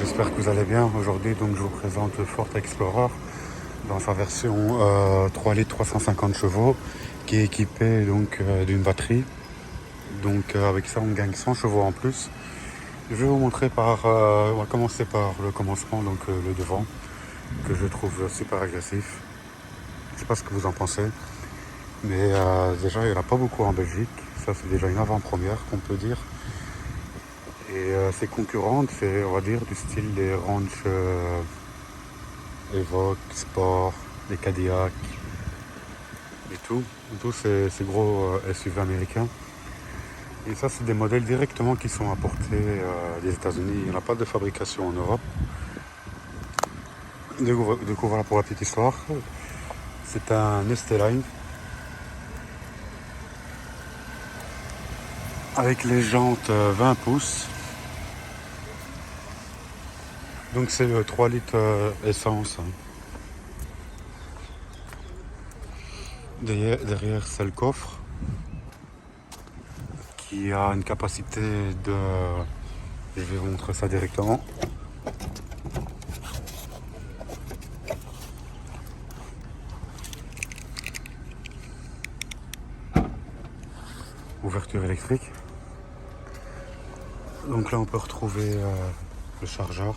j'espère que vous allez bien. Aujourd'hui, donc, je vous présente le Ford Explorer dans sa version 3 litres 350 chevaux qui est équipé donc d'une batterie. Donc avec ça, on gagne 100 chevaux en plus. Je vais vous montrer on va commencer par le commencement, donc le devant, que je trouve super agressif. Je ne sais pas ce que vous en pensez, mais déjà, il n'y en a pas beaucoup en Belgique. Ça, c'est déjà une avant-première qu'on peut dire. Et ses concurrentes, c'est, on va dire, du style des Range Evoque, Sport, des Cadillac, et tout. Tous ces gros SUV américains. Et ça, c'est des modèles directement qui sont importés des États-Unis. Il n'y en a pas de fabrication en Europe. Du coup, voilà pour la petite histoire. C'est un Esteline avec les jantes 20 pouces. Donc c'est le 3 litres essence. Derrière, c'est le coffre qui a une capacité de... Je vais vous montrer ça directement. Ouverture électrique. Donc là, on peut retrouver le chargeur.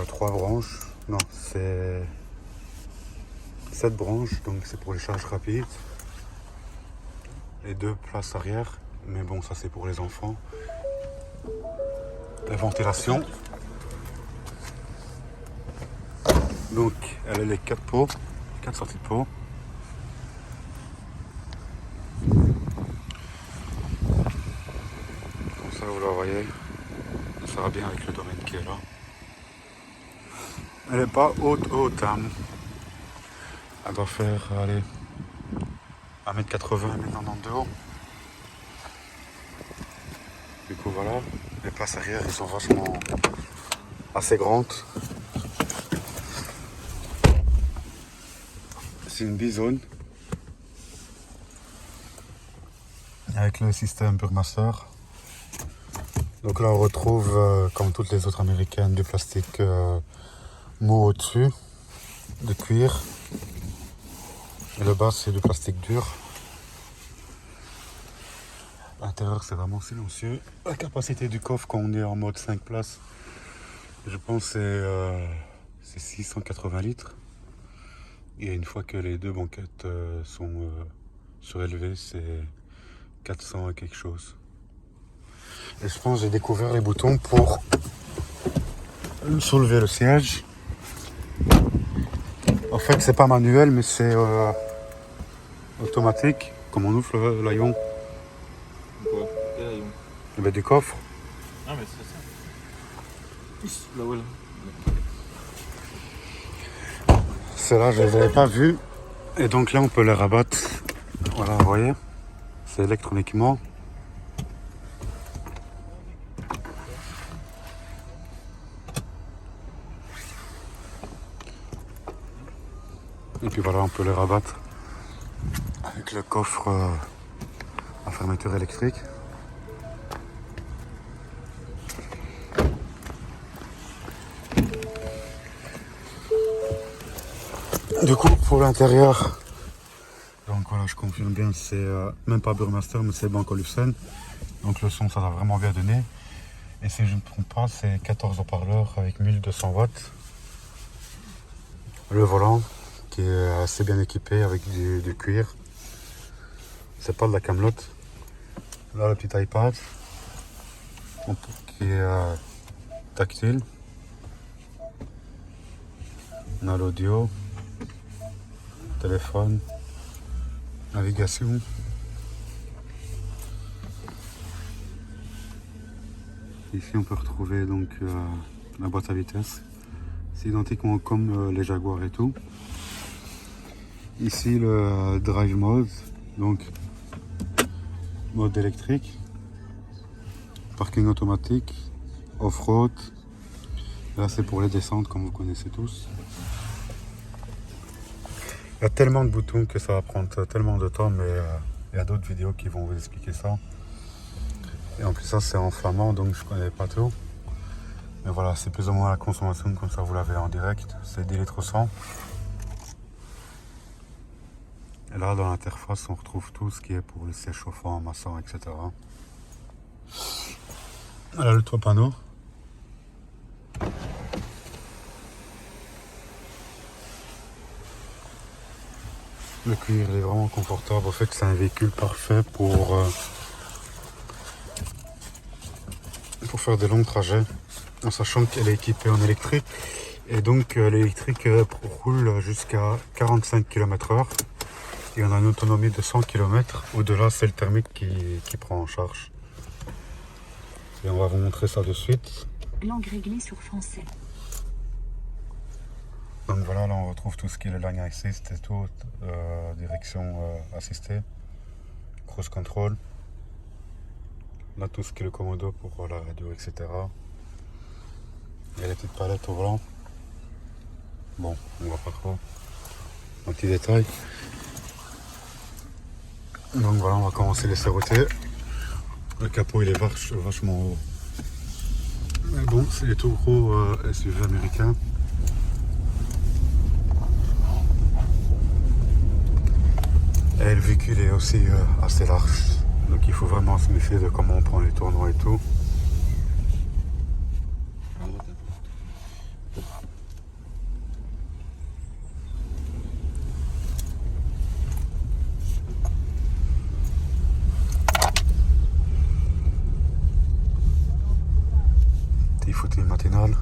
3 branches. Non, c'est 7 branches, donc c'est pour les charges rapides. Et 2 places arrière. Mais bon, ça c'est pour les enfants. La ventilation. Donc, elle a les 4 pots, 4 sorties de pots. Comme ça, vous la voyez. Ça va bien avec le domaine qui est là. Elle n'est pas haute, hein. Elle doit faire, allez, 1m80, 1m90 de haut. Du coup, voilà. Les places arrière, elles sont vachement assez grandes. C'est une bizone avec le système Burmaster. Donc là, on retrouve, comme toutes les autres américaines, du plastique mou au-dessus, de cuir. Et le bas, c'est du plastique dur. L'intérieur, c'est vraiment silencieux. La capacité du coffre, quand on est en mode 5 places, je pense que c'est 680 litres. Et une fois que les deux banquettes sont surélevées, c'est 400 et quelque chose. Et je pense que j'ai découvert les boutons pour soulever le siège. En fait, c'est pas manuel, mais c'est automatique. Comme on ouvre l'aillon. Quoi? Quel rayon? Du coffre. Ah, mais c'est ça. Là, voilà. Ceux-là, je ne les avais pas vus. Et donc là, on peut les rabattre. Voilà, vous voyez. C'est électroniquement. Et puis voilà, on peut les rabattre avec le coffre à fermeture électrique. Du coup, pour l'intérieur, donc voilà, je confirme bien, c'est même pas Burmaster, mais c'est Bang & Olufsen. Donc le son, ça va vraiment bien donner. Et si je ne me trompe pas, c'est 14 haut-parleurs avec 1200 watts. Le volant, qui est assez bien équipé avec du cuir. C'est pas de la camelote. Là, le petit iPad qui est tactile. On a l'audio, téléphone, navigation. Ici, on peut retrouver donc la boîte à vitesse. C'est identiquement comme les Jaguar et tout. Ici, le drive mode, donc mode électrique, parking automatique, off-road. Là, c'est pour les descentes, comme vous connaissez tous. Il y a tellement de boutons que ça va prendre tellement de temps, mais il y a d'autres vidéos qui vont vous expliquer ça. Et en plus, ça, c'est en flamand, donc je connais pas tout. Mais voilà, c'est plus ou moins la consommation comme ça vous l'avez en direct. C'est 10 litres au 100. Et là dans l'interface on retrouve tout ce qui est pour le siège chauffant, massant, etc. Voilà le toit panneau. Le cuir il est vraiment confortable. En fait c'est un véhicule parfait pour faire des longs trajets, en sachant qu'elle est équipée en électrique. Et donc l'électrique roule jusqu'à 45 km/h. Et on a une autonomie de 100 km. Au-delà c'est le thermique qui prend en charge. Et on va vous montrer ça de suite. Langue réglée sur français. Donc voilà, là on retrouve tout ce qui est le lane assist et tout, direction assistée, cruise control. Là tout ce qui est le commodo pour la radio, etc. Il y a les petites palettes au volant. Bon, on voit pas trop. Un petit détail. Donc voilà, on va commencer les serroter. Le capot il est vachement haut. Mais bon, c'est les tout gros SUV américains. Et le véhicule est aussi assez large. Donc il faut vraiment se méfier de comment on prend les tournois et tout. Petit footing matinal.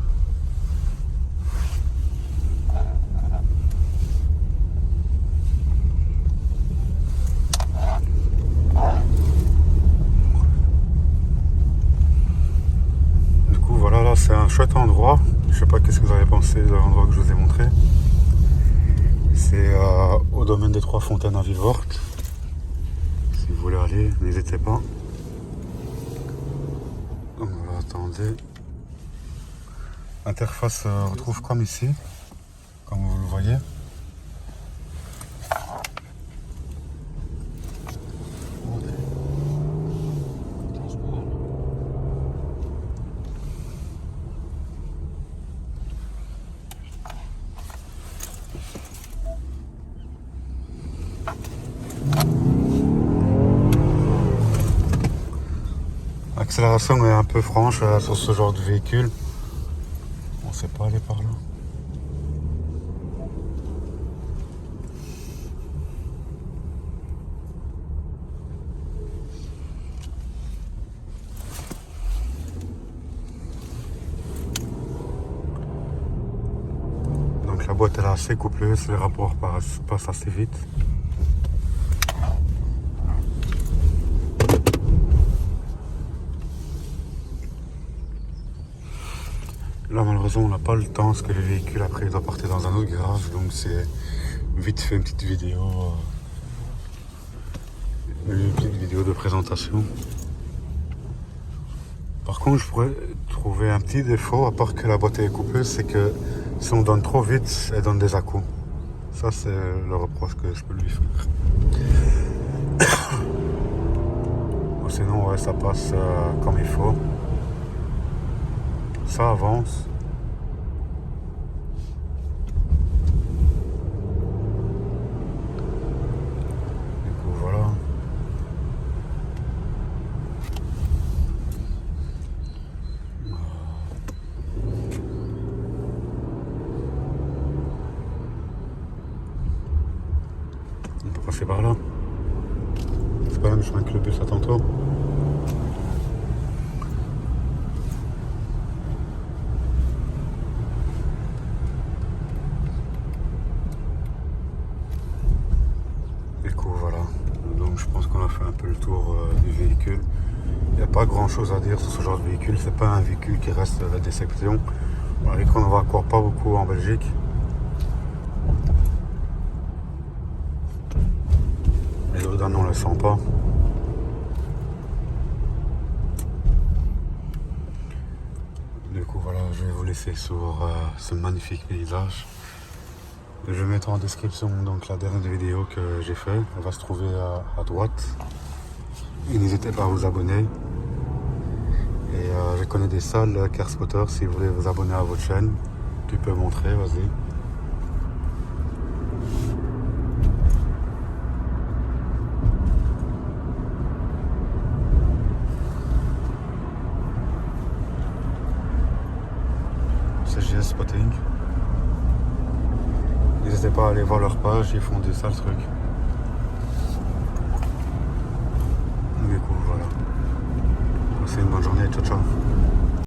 C'est un chouette endroit. Je sais pas qu'est-ce que vous avez pensé de l'endroit que je vous ai montré. C'est au domaine des Trois Fontaines à Vilvoorde. Si vous voulez aller, n'hésitez pas. Donc voilà, attendez. L'interface retrouve comme ici, comme vous le voyez. L'accélération est un peu franche sur ce genre de véhicule. On ne sait pas aller par là. Donc la boîte elle est assez coupleuse, les rapports passent assez vite. Là malheureusement on n'a pas le temps parce que le véhicule après il doit partir dans un autre garage, donc c'est vite fait une petite vidéo de présentation. Par contre je pourrais trouver un petit défaut, à part que la boîte est coupée, c'est que si on donne trop vite, elle donne des à-coups. Ça c'est le reproche que je peux lui faire. Sinon ouais, ça passe comme il faut. Ça avance. Du coup voilà. On peut passer par là. C'est pas le même chemin que le bus à tantôt. Je pense qu'on a fait un peu le tour du véhicule. Il n'y a pas grand chose à dire sur ce genre de véhicule. C'est pas un véhicule qui reste la déception. On n'en voit encore pas beaucoup en Belgique. Les Jordan on ne le sent pas. Du coup voilà, je vais vous laisser sur ce magnifique paysage. Je vais mettre en description donc la dernière vidéo que j'ai fait. Elle va se trouver à droite. Et n'hésitez pas à vous abonner. Et Et je connais des salles Car Spotter, si vous voulez vous abonner à votre chaîne, tu peux montrer, vas-y. CGS Spotting. N'hésitez pas à aller voir leur page, ils font des sales trucs. Du coup, voilà. Passez une bonne journée, ciao ciao.